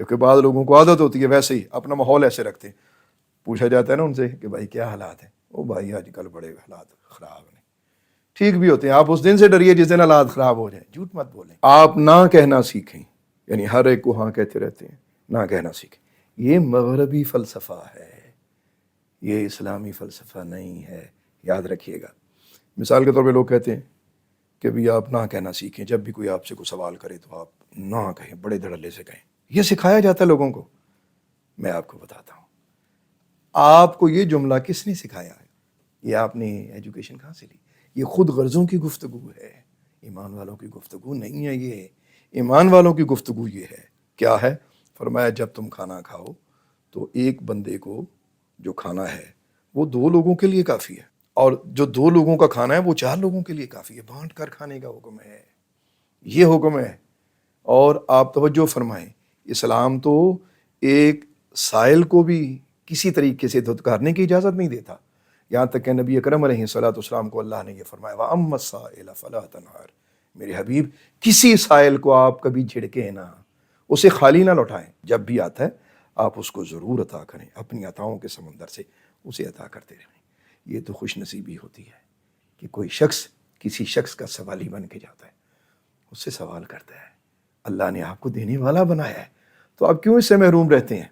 کیونکہ بعض لوگوں کو عادت ہوتی ہے ویسے ہی اپنا ماحول ایسے رکھتے ہیں. پوچھا جاتا ہے نا ان سے کہ بھائی کیا حالات ہیں, او بھائی آج کل بڑے حالات خراب ہیں. ٹھیک بھی ہوتے ہیں, آپ اس دن سے ڈریے جس دن حالات خراب ہو جائیں, جھوٹ مت بولیں. آپ نہ کہنا سیکھیں, یعنی ہر ایک کو ہاں کہتے رہتے ہیں, نہ کہنا سیکھیں. یہ مغربی فلسفہ ہے, یہ اسلامی فلسفہ نہیں ہے, یاد رکھیے گا. مثال کے طور پہ لوگ کہتے ہیں کہ بھی آپ نہ کہنا سیکھیں, جب بھی کوئی آپ سے کوئی سوال کرے تو آپ نہ کہیں, بڑے دھڑلے سے کہیں. یہ سکھایا جاتا ہے لوگوں کو. میں آپ کو بتاتا ہوں, آپ کو یہ جملہ کس نے سکھایا ہے؟ یہ آپ نے ایجوکیشن کہاں سے لی؟ یہ خود غرضوں کی گفتگو ہے, ایمان والوں کی گفتگو نہیں ہے. یہ ایمان والوں کی گفتگو یہ ہے. کیا ہے؟ فرمایا جب تم کھانا کھاؤ تو ایک بندے کو جو کھانا ہے وہ 2 لوگوں کے لیے کافی ہے, اور جو 2 لوگوں کا کھانا ہے وہ 4 لوگوں کے لیے کافی ہے. بانٹ کر کھانے کا حکم ہے, یہ حکم ہے. اور آپ توجہ فرمائیں, اسلام تو ایک سائل کو بھی کسی طریقے سے دھتکارنے کی اجازت نہیں دیتا. یہاں تک کہ نبی اکرم علیہ الصلوۃ والسلام کو اللہ نے یہ فرمایا وَأَمَّا السَّائِلَ فَلَا تَنْهَرْ, میرے حبیب کسی سائل کو آپ کبھی جھڑکیں نہ, اسے خالی نہ لوٹائیں. جب بھی آتا ہے آپ اس کو ضرور عطا کریں, اپنی عطاؤں کے سمندر سے اسے عطا کرتے رہیں. یہ تو خوش نصیبی ہوتی ہے کہ کوئی شخص کسی شخص کا سوالی بن کے جاتا ہے, اس سے سوال کرتا ہے. اللہ نے آپ کو دینے والا بنایا ہے, تو آپ کیوں اس سے محروم رہتے ہیں؟